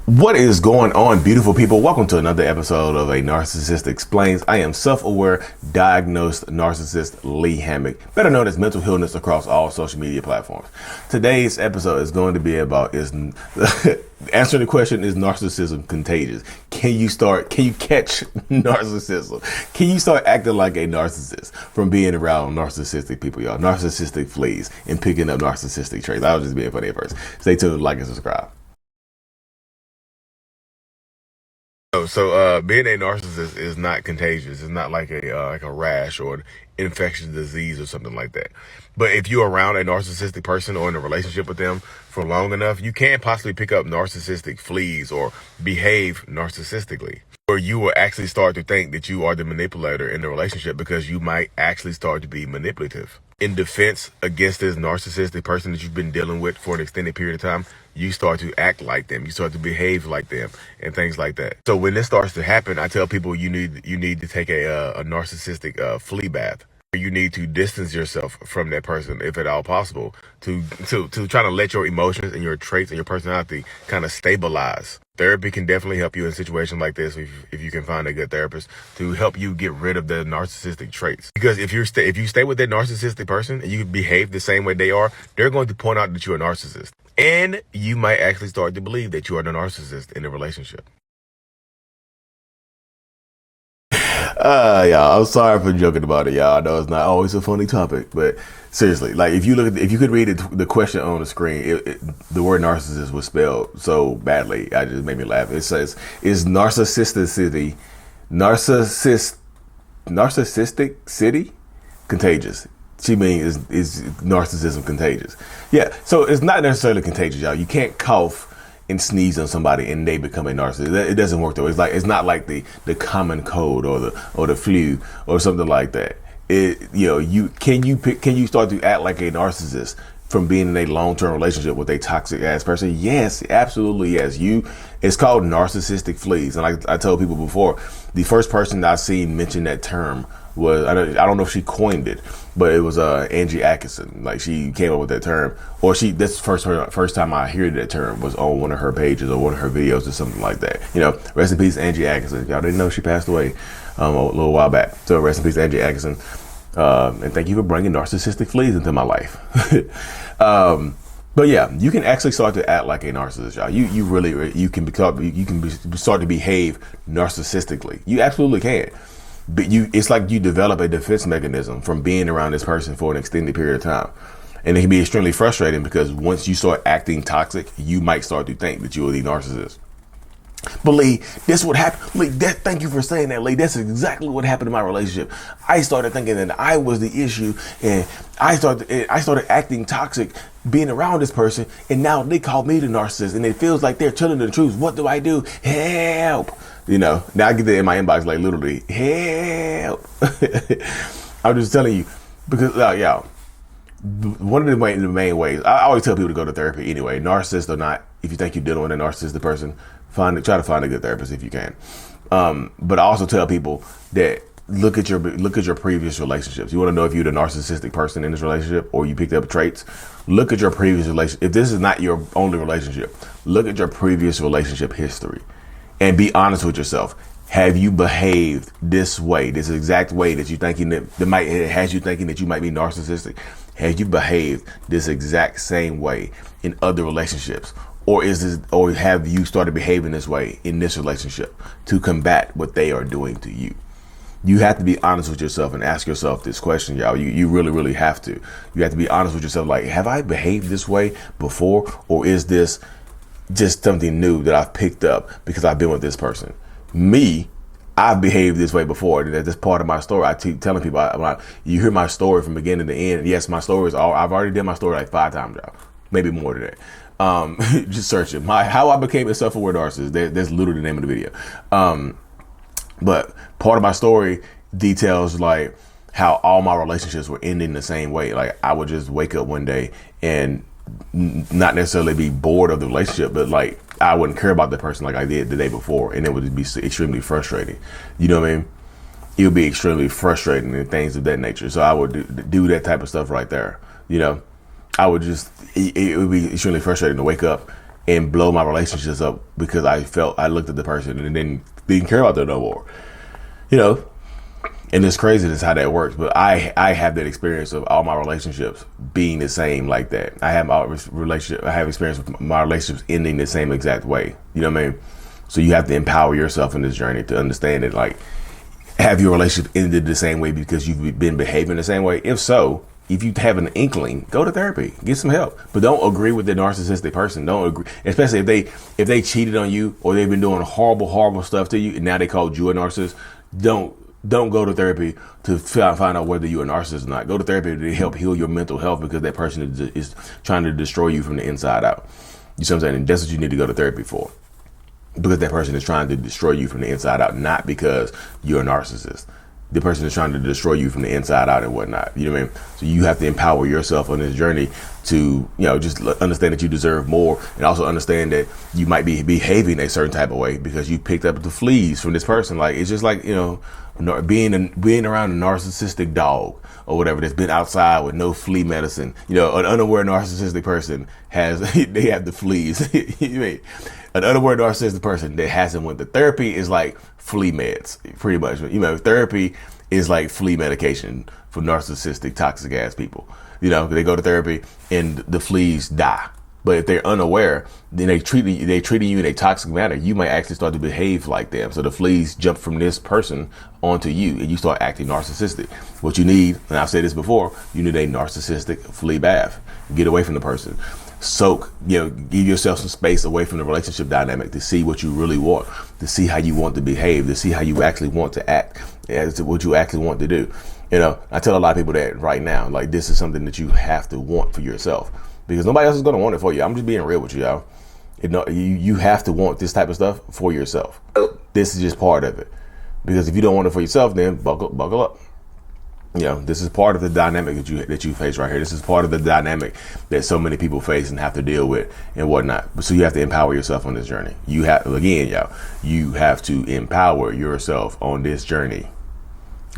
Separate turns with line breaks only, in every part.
What is going on, beautiful people? Welcome to another episode of A Narcissist Explains. I am self-aware, diagnosed narcissist Lee Hammock, better known as mental illness across all social media platforms. Today's episode is going to be about answering the question, is narcissism contagious? Can you catch narcissism? Can you start acting like a narcissist from being around narcissistic people, y'all? Narcissistic fleas and picking up narcissistic traits. I was just being funny at first. Stay tuned, like and subscribe. So being a narcissist is not contagious. It's not like a rash or an infectious disease or something like that. But if you're around a narcissistic person or in a relationship with them for long enough, you can possibly pick up narcissistic fleas or behave narcissistically. Or you will actually start to think that you are the manipulator in the relationship because you might actually start to be manipulative. In defense against this narcissistic person that you've been dealing with for an extended period of time, you start to act like them, you start to behave like them, and things like that. So when this starts to happen, I tell people you need to take a narcissistic flea bath. You need to distance yourself from that person, if at all possible, to try to let your emotions and your traits and your personality kind of stabilize. Therapy can definitely help you in situations like this if you can find a good therapist to help you get rid of the narcissistic traits. Because if you stay with that narcissistic person and you behave the same way they are, they're going to point out that you're a narcissist. And you might actually start to believe that you are the narcissist in a relationship. Y'all, I'm sorry for joking about it, y'all. I know it's not always a funny topic, but seriously, like if you could read the question on the screen, the word narcissist was spelled so badly, I just made me laugh. It says, "Is narcissistic city contagious?" She means is narcissism contagious? Yeah, so it's not necessarily contagious, y'all. You can't cough and sneeze on somebody and they become a narcissist. It doesn't work though. It's not like the common cold or the flu or something like that. Can you start to act like a narcissist from being in a long-term relationship with a toxic ass person? Yes, absolutely yes. It's called narcissistic fleas. And like I told people before, the first person I've seen mention that term was, I don't know if she coined it, but it was Angie Atkinson. Like she came up with that term, or that's the first time I heard that term was on one of her pages or one of her videos or something like that. Rest in peace, Angie Atkinson. Y'all didn't know she passed away a little while back. So rest in peace, Angie Atkinson. And thank you for bringing narcissistic fleas into my life. But yeah, you can actually start to act like a narcissist, y'all. You can start to behave narcissistically. You absolutely can. But it's like you develop a defense mechanism from being around this person for an extended period of time. And it can be extremely frustrating because once you start acting toxic, you might start to think that you're the narcissist. But Lee, this would happen. Lee, thank you for saying that, Lee. That's exactly what happened in my relationship. I started thinking that I was the issue, and I started acting toxic being around this person, and now they call me the narcissist, and it feels like they're telling the truth. What do I do? Help! Now I get that in my inbox, like literally, help. I'm just telling you, because y'all, one of the main ways, I always tell people to go to therapy anyway, narcissist or not. If you think you're dealing with a narcissistic person, try to find a good therapist if you can. But I also tell people that look at your previous relationships. You want to know if you're the narcissistic person in this relationship or you picked up traits. Look at your previous relationship. If this is not your only relationship, look at your previous relationship history and be honest with yourself. Have you behaved this way, this exact way that you thinking has you thinking that you might be narcissistic? Have you behaved this exact same way in other relationships? Or have you started behaving this way in this relationship to combat what they are doing to you? You have to be honest with yourself and ask yourself this question, y'all. You really, really have to. You have to be honest with yourself. Like, have I behaved this way before? Or is this just something new that I've picked up because I've been with this person? Me, I've behaved this way before. That's part of my story. I keep telling people, you hear my story from beginning to end. Yes, my story is I've already done my story like 5 times, y'all. Maybe more than that. Just search it. How I became a self-aware narcissist. That's literally the name of the video. But part of my story details like how all my relationships were ending the same way. Like I would just wake up one day and not necessarily be bored of the relationship, but like I wouldn't care about the person like I did the day before, and it would be extremely frustrating. You know what I mean? It would be extremely frustrating and things of that nature. So I would do that type of stuff right there. I would it would be extremely frustrating to wake up and blow my relationships up because I looked at the person and then didn't care about them no more. You know, and it's crazy that's how that works. But I have that experience of all my relationships being the same like that. I have experience with my relationships ending the same exact way. You know what I mean? So you have to empower yourself in this journey to understand it. Like, have your relationship ended the same way because you've been behaving the same way? If so, if you have an inkling, go to therapy, get some help. But don't agree with the narcissistic person. Don't agree, especially if they cheated on you or they've been doing horrible stuff to you and now they called you a narcissist. Don't go to therapy to find out whether you're a narcissist or not. Go to therapy to help heal your mental health because that person is trying to destroy you from the inside out. You see what I'm saying? And that's what you need to go to therapy for. Because that person is trying to destroy you from the inside out, not because you're a narcissist. The person is trying to destroy you from the inside out and whatnot. You know what I mean? So you have to empower yourself on this journey to, just understand that you deserve more, and also understand that you might be behaving a certain type of way because you picked up the fleas from this person. Like, it's just like, being around a narcissistic dog or whatever that's been outside with no flea medicine. An unaware narcissistic person they have the fleas. You mean? An unaware narcissistic person that hasn't went to therapy is like flea meds, pretty much. Therapy is like flea medication for narcissistic, toxic ass people. They go to therapy and the fleas die. But if they're unaware, then they treating you in a toxic manner. You might actually start to behave like them. So the fleas jump from this person onto you, and you start acting narcissistic. What you need, and I've said this before, you need a narcissistic flea bath. Get away from the person. Soak, give yourself some space away from the relationship dynamic to see what you really want, to see how you want to behave, to see how you actually want to act, as to what you actually want to do. I tell a lot of people that right now, like, this is something that you have to want for yourself. Because nobody else is going to want it for you. I'm just being real with you, y'all. You have to want this type of stuff for yourself. This is just part of it. Because if you don't want it for yourself, then buckle up. This is part of the dynamic that you face right here. This is part of the dynamic that so many people face and have to deal with and whatnot. So you have to empower yourself on this journey. You have to empower yourself on this journey.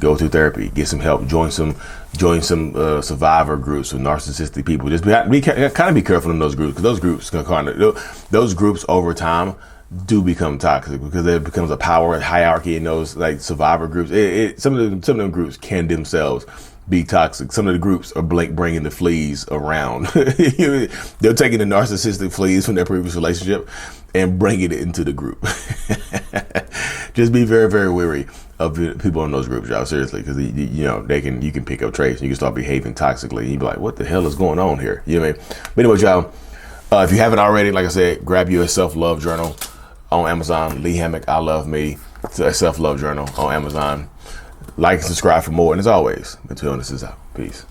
Go to therapy, get some help, join some survivor groups with narcissistic people. Just be careful in those groups, because those groups over time do become toxic because there becomes a power hierarchy in those like survivor groups. Some of them groups can themselves be toxic. Some of the groups are bringing the fleas around. They're taking the narcissistic fleas from their previous relationship and bringing it into the group. Just be very, very wary of people in those groups, y'all. Seriously, because you can pick up traits and you can start behaving toxically. And you be like, what the hell is going on here? You know what I mean? But anyway, y'all, if you haven't already, like I said, grab you a self-love journal on Amazon. Lee Hammock, I Love Me. It's a self-love journal on Amazon. Like and subscribe for more. And as always, until this is out. Peace.